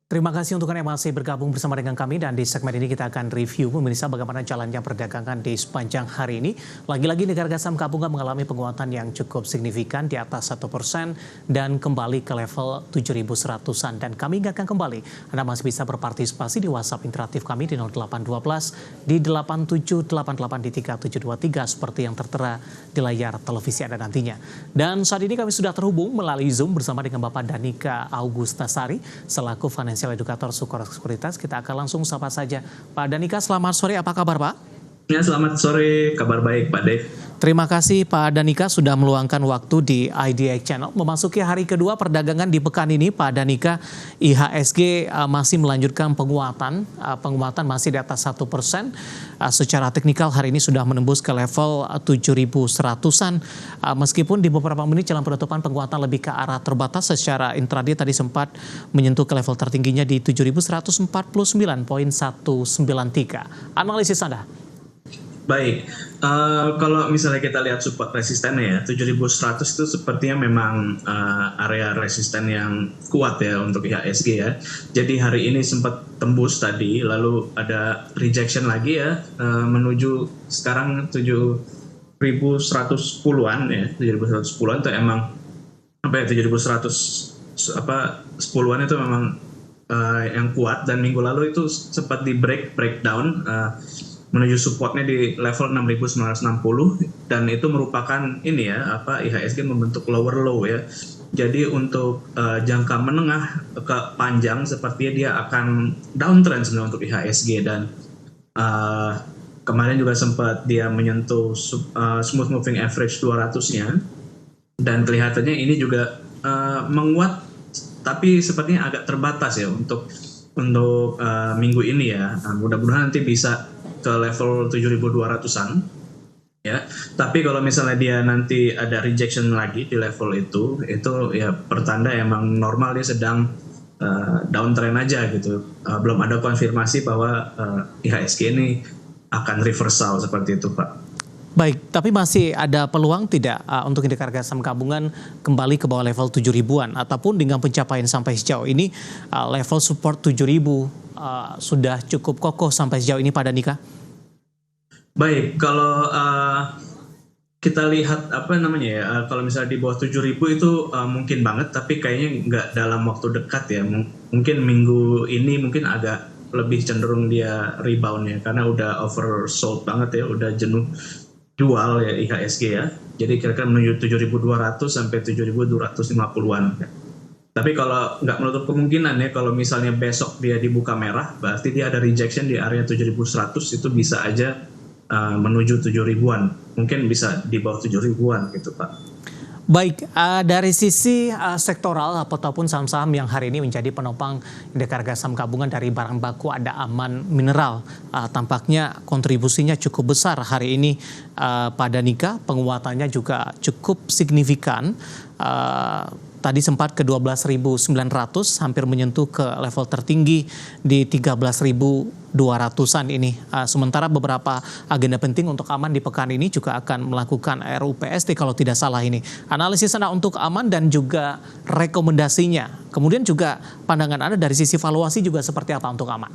Terima kasih untuk Anda yang masih bergabung bersama dengan kami dan di segmen ini kita akan review pemirsa bagaimana jalannya perdagangan di sepanjang hari ini. Lagi-lagi negara saham gabungan mengalami penguatan yang cukup signifikan di atas 1% dan kembali ke level 7.100-an. Dan kami ingatkan kembali, Anda masih bisa berpartisipasi di WhatsApp interaktif kami di 0812 di 8788 di 3723 seperti yang tertera di layar televisi Anda nantinya. Dan saat ini kami sudah terhubung melalui Zoom bersama dengan Bapak Danika Augustasari selaku Financial Educator Sukor Sekuritas. Kita akan langsung sapa saja. Pak Danika, selamat sore. Apa kabar, Pak? Ya, selamat sore. Kabar baik, Pak Dev. Terima kasih Pak Danika sudah meluangkan waktu di IDX Channel. Memasuki hari kedua perdagangan di pekan ini, Pak Danika, IHSG masih melanjutkan penguatan. Penguatan masih di atas 1%. Secara teknikal hari ini sudah menembus ke level 7.100-an. Meskipun di beberapa menit jelang penutupan penguatan lebih ke arah terbatas, secara intraday tadi sempat menyentuh ke level tertingginya di 7.149.193. Analisis Anda? Baik, kalau misalnya kita lihat support resistennya ya, 7.100 itu sepertinya memang area resisten yang kuat ya untuk IHSG ya. Jadi hari ini sempat tembus tadi, lalu ada rejection lagi ya, menuju sekarang 7.110-an ya, 7.110-an itu emang apa ya, 7.100 10-an itu memang yang kuat, dan minggu lalu itu sempat di breakdown menuju supportnya di level 6.960, dan itu merupakan ini ya, IHSG membentuk lower low ya. Jadi untuk jangka menengah ke panjang sepertinya dia akan downtrend sebenarnya untuk IHSG, dan kemarin juga sempat dia menyentuh smooth moving average 200-nya, dan kelihatannya ini juga menguat, tapi sepertinya agak terbatas ya untuk minggu ini ya. Mudah-mudahan nanti bisa ke level 7.200-an ya. Tapi kalau misalnya dia nanti ada rejection lagi di level itu ya pertanda emang normal dia sedang downtrend aja gitu. Belum ada konfirmasi bahwa IHSG ini akan reversal seperti itu, Pak. Baik, tapi masih ada peluang tidak untuk indeks harga saham gabungan kembali ke bawah level 7.000-an, ataupun dengan pencapaian sampai sejauh ini level support 7.000 sudah cukup kokoh sampai sejauh ini, Pak Danika? Baik, kalau kita lihat kalau misalnya di bawah 7.000 itu mungkin banget, tapi kayaknya nggak dalam waktu dekat ya. Mungkin minggu ini mungkin agak lebih cenderung dia rebound ya, karena udah oversold banget ya, udah jenuh jual ya IHSG ya. Jadi kira-kira menuju 7.200 sampai 7.250-an. Tapi kalau nggak menutup kemungkinan ya, kalau misalnya besok dia dibuka merah, berarti dia ada rejection di area 7.100, itu bisa aja menuju 7.000-an. Mungkin bisa di bawah 7.000-an gitu, Pak. Baik, dari sisi sektoral ataupun saham-saham yang hari ini menjadi penopang indeks harga saham gabungan dari barang baku, ada Aman Mineral. Tampaknya kontribusinya cukup besar hari ini, Pak Danika. Penguatannya juga cukup signifikan. Tadi sempat ke 12.900, hampir menyentuh ke level tertinggi di 13.200-an ini. Sementara beberapa agenda penting untuk Aman di pekan ini juga akan melakukan RUPST kalau tidak salah ini. Analisis Anda untuk Aman dan juga rekomendasinya. Kemudian juga pandangan Anda dari sisi valuasi juga seperti apa untuk Aman?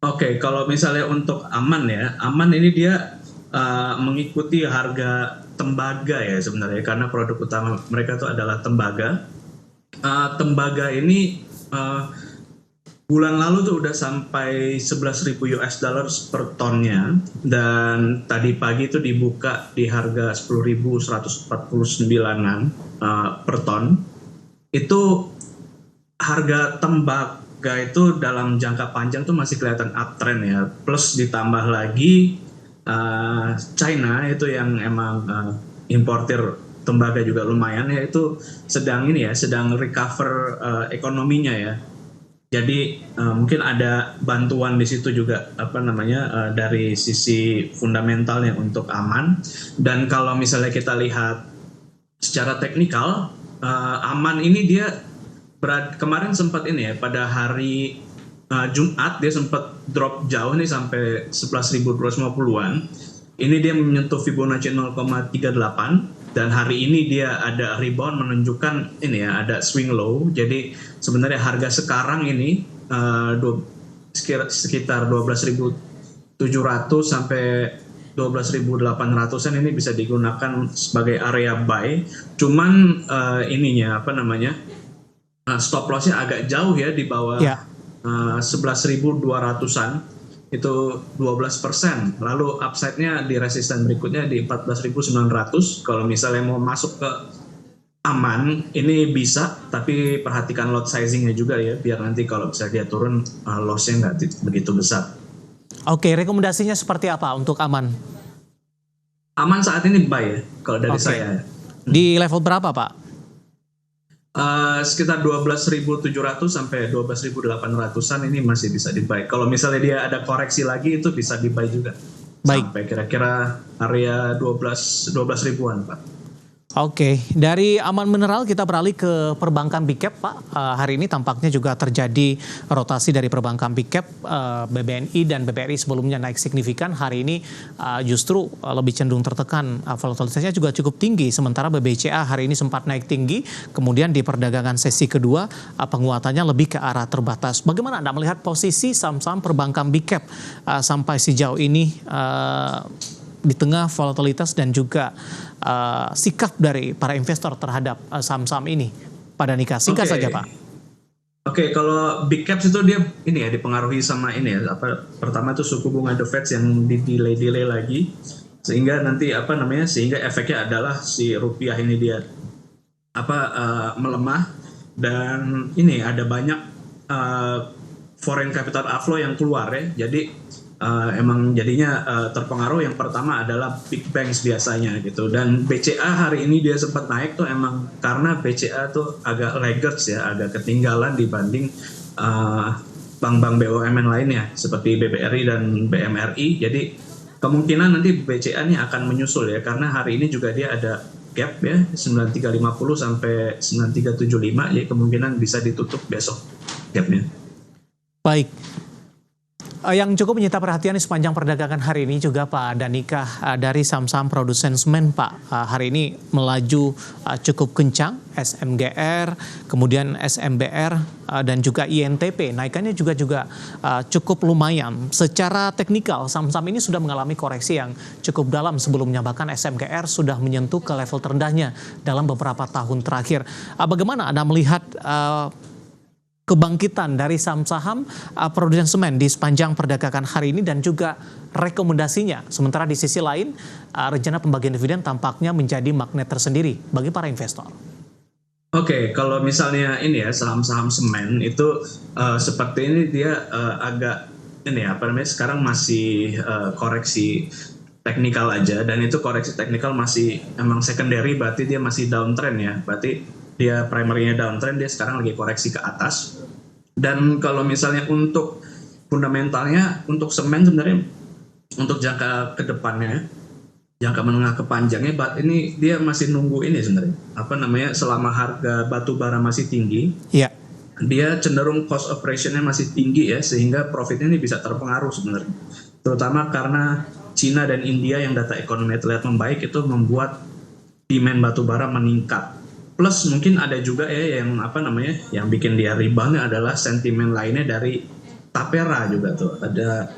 Oke, kalau misalnya untuk Aman ya, Aman ini dia mengikuti harga tembaga ya sebenarnya, karena produk utama mereka itu adalah tembaga. Tembaga ini bulan lalu tuh udah sampai 11.000 US dollars per tonnya, dan tadi pagi itu dibuka di harga 10.149-an per ton. Itu harga tembaga itu dalam jangka panjang tuh masih kelihatan uptrend ya, plus ditambah lagi China itu yang emang importir tembaga juga lumayan ya, itu sedang recover ekonominya ya. Jadi mungkin ada bantuan di situ juga dari sisi fundamentalnya untuk Aman. Dan kalau misalnya kita lihat secara teknikal, Aman ini dia kemarin sempat pada hari Jumat dia sempat drop jauh nih sampai 11.250-an. Ini dia menyentuh Fibonacci 0,38, dan hari ini dia ada rebound menunjukkan ini ya ada swing low. Jadi sebenarnya harga sekarang ini sekitar 12.700 sampai 12.800-an ini bisa digunakan sebagai area buy. Cuman stop lossnya agak jauh ya di bawah 11.200-an. Itu 12%. Lalu upside-nya di resisten berikutnya di 14.900. Kalau misalnya mau masuk ke aman, ini bisa, tapi perhatikan lot sizing-nya juga ya, biar nanti kalau bisa dia turun, loss-nya nggak begitu besar. Oke, rekomendasinya seperti apa untuk aman? Aman saat ini buy ya, kalau dari saya. Di level berapa, Pak? Sekitar 12.700 sampai 12.800-an ini masih bisa di buy. Kalau misalnya dia ada koreksi lagi, itu bisa di buy juga. Baik. Sampai kira-kira area 12 ribuan, Pak. Oke, dari aman mineral kita beralih ke perbankan big cap, Pak. Hari ini tampaknya juga terjadi rotasi dari perbankan big cap. BBNI dan BBRI sebelumnya naik signifikan, hari ini justru lebih cenderung tertekan. Volatilitasnya juga cukup tinggi, sementara BBCA hari ini sempat naik tinggi, kemudian di perdagangan sesi kedua penguatannya lebih ke arah terbatas. Bagaimana Anda melihat posisi saham-saham perbankan big cap sampai sejauh ini di tengah volatilitas dan juga sikap dari para investor terhadap saham-saham ini? Pak Danika, singkat saja Pak. Oke, kalau big caps itu dia ini ya dipengaruhi sama ini ya, pertama itu suku bunga The Fed yang di-delay lagi, sehingga nanti sehingga efeknya adalah si rupiah ini dia melemah, dan ini ada banyak foreign capital outflow yang keluar ya. Jadi emang jadinya terpengaruh. Yang pertama adalah big banks biasanya gitu, dan BCA hari ini dia sempat naik tuh emang karena BCA tuh agak laggards ya, agak ketinggalan dibanding bank-bank BUMN lainnya seperti BBRI dan BMRI. Jadi kemungkinan nanti BCA ini akan menyusul ya, karena hari ini juga dia ada gap ya 9350 sampai 9375, jadi kemungkinan bisa ditutup besok gapnya. Baik. Yang cukup menyita perhatian di sepanjang perdagangan hari ini juga Pak Danika, dari saham-saham produsen semen Pak. Hari ini melaju cukup kencang, SMGR, kemudian SMBR dan juga INTP. Naikannya juga cukup lumayan. Secara teknikal saham-saham ini sudah mengalami koreksi yang cukup dalam sebelumnya, bahkan SMGR sudah menyentuh ke level terendahnya dalam beberapa tahun terakhir. Bagaimana Anda melihat kebangkitan dari saham-saham produsen semen di sepanjang perdagangan hari ini dan juga rekomendasinya? Sementara di sisi lain, rencana pembagian dividen tampaknya menjadi magnet tersendiri bagi para investor. Oke, kalau misalnya ini ya saham-saham semen itu seperti ini dia agak sekarang masih koreksi teknikal aja, dan itu koreksi teknikal masih emang secondary, berarti dia masih downtrend ya, berarti dia primernya downtrend, dia sekarang lagi koreksi ke atas. Dan kalau misalnya untuk fundamentalnya untuk semen sebenarnya untuk jangka ke depannya, jangka menengah ke panjangnya, ini dia masih nunggu ini sebenarnya selama harga batu bara masih tinggi, dia cenderung cost of operationnya masih tinggi ya, sehingga profitnya ini bisa terpengaruh sebenarnya, terutama karena Cina dan India yang data ekonomi terlihat membaik, itu membuat demand batu bara meningkat. Plus mungkin ada juga ya yang bikin dia rebound adalah sentimen lainnya dari Tapera juga tuh. Ada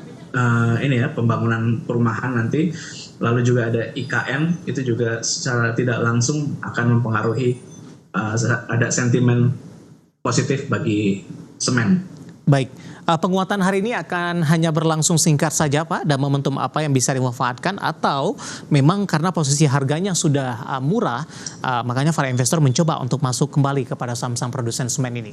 pembangunan perumahan nanti, lalu juga ada IKN, itu juga secara tidak langsung akan mempengaruhi ada sentimen positif bagi semen. Baik, penguatan hari ini akan hanya berlangsung singkat saja Pak, dan momentum apa yang bisa dimanfaatkan, atau memang karena posisi harganya sudah murah, makanya para investor mencoba untuk masuk kembali kepada saham-saham produsen semen ini?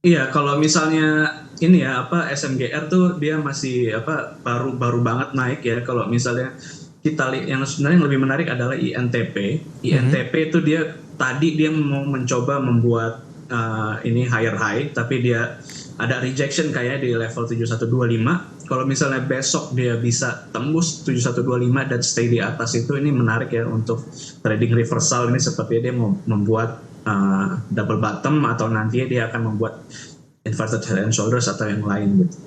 Iya, kalau misalnya ini ya SMGR tuh dia masih baru banget naik ya. Kalau misalnya kita lihat yang sebenarnya lebih menarik adalah INTP. INTP itu dia mau mencoba membuat ini higher high, tapi dia ada rejection kayak di level 7125. Kalau misalnya besok dia bisa tembus 7125 dan stay di atas itu, ini menarik ya untuk trading reversal. Ini sepertinya dia mau membuat double bottom, atau nanti dia akan membuat inverted head and shoulders atau yang lain gitu.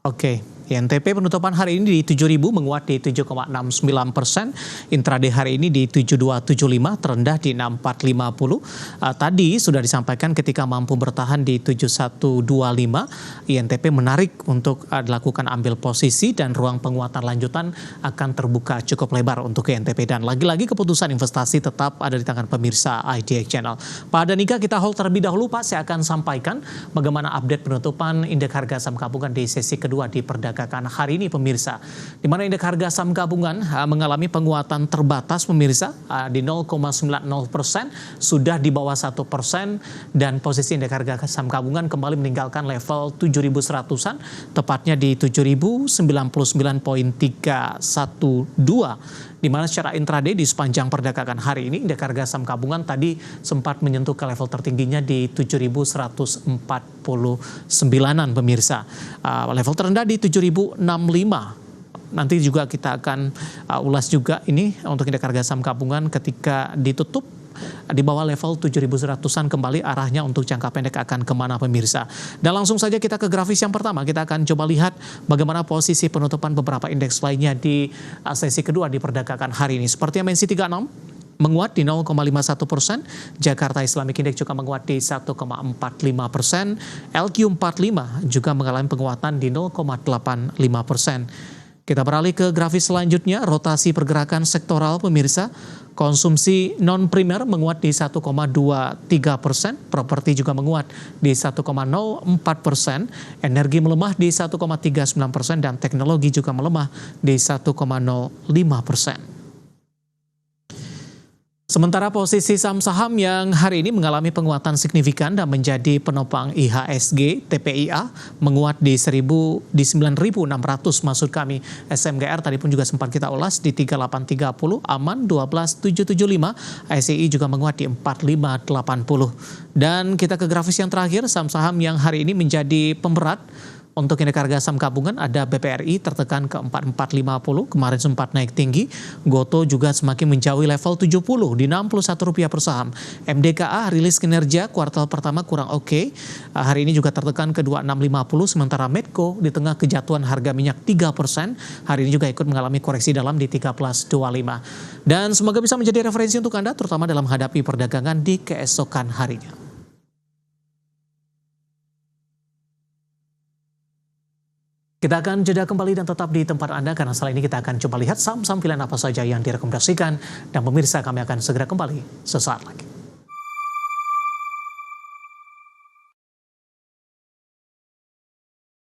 Oke, INTP penutupan hari ini di 7.000 menguat di 7,69%. Intraday hari ini di 7275 terendah di 6450. Tadi sudah disampaikan ketika mampu bertahan di 7125, INTP menarik untuk dilakukan ambil posisi dan ruang penguatan lanjutan akan terbuka cukup lebar untuk INTP. Dan lagi-lagi keputusan investasi tetap ada di tangan pemirsa IDX Channel. Pak Danika, kita hold terlebih dahulu Pak, saya akan sampaikan bagaimana update penutupan indeks harga saham gabungan di sesi kedua di perdagangan hari ini pemirsa. Di mana indeks harga saham gabungan mengalami penguatan terbatas pemirsa di 0,90%, sudah di bawah 1%, dan posisi indeks harga saham gabungan kembali meninggalkan level 7.100-an, tepatnya di 7.099.312. Di mana secara intraday di sepanjang perdagangan hari ini indeks harga saham gabungan tadi sempat menyentuh ke level tertingginya di 7.149-an pemirsa. Level terendah di 7.065. Nanti juga kita akan ulas juga ini untuk indeks harga saham gabungan ketika ditutup di bawah level 7.100-an kembali arahnya untuk jangka pendek akan kemana pemirsa. Dan langsung saja kita ke grafis yang pertama. Kita akan coba lihat bagaimana posisi penutupan beberapa indeks lainnya di sesi kedua di perdagangan hari ini. Seperti MNC 36 menguat di 0,51%, Jakarta Islamic Index juga menguat di 1,45%, LQ45 juga mengalami penguatan di 0,85%. Kita beralih ke grafis selanjutnya, rotasi pergerakan sektoral pemirsa. Konsumsi non-primer menguat di 1,23%, properti juga menguat di 1,04%, energi melemah di 1,39%, dan teknologi juga melemah di 1,05%. Sementara posisi saham-saham yang hari ini mengalami penguatan signifikan dan menjadi penopang IHSG, TPIA menguat di 9.600 maksud kami. SMGR tadi pun juga sempat kita ulas di 3830, Aman 12775, ICI juga menguat di 4580. Dan kita ke grafis yang terakhir, saham-saham yang hari ini menjadi pemberat. Untuk indeks harga saham gabungan ada BPRI tertekan ke 4450, kemarin sempat naik tinggi. Goto juga semakin menjauhi level 70 di Rp61 per saham. MDKA rilis kinerja kuartal pertama kurang oke. Hari ini juga tertekan ke 2650, sementara Medco di tengah kejatuhan harga minyak 3%, hari ini juga ikut mengalami koreksi dalam di 13.25. Dan semoga bisa menjadi referensi untuk Anda terutama dalam menghadapi perdagangan di keesokan harinya. Kita akan jeda kembali dan tetap di tempat Anda karena setelah ini kita akan coba lihat saham-saham pilihan apa saja yang direkomendasikan, dan pemirsa kami akan segera kembali sesaat lagi.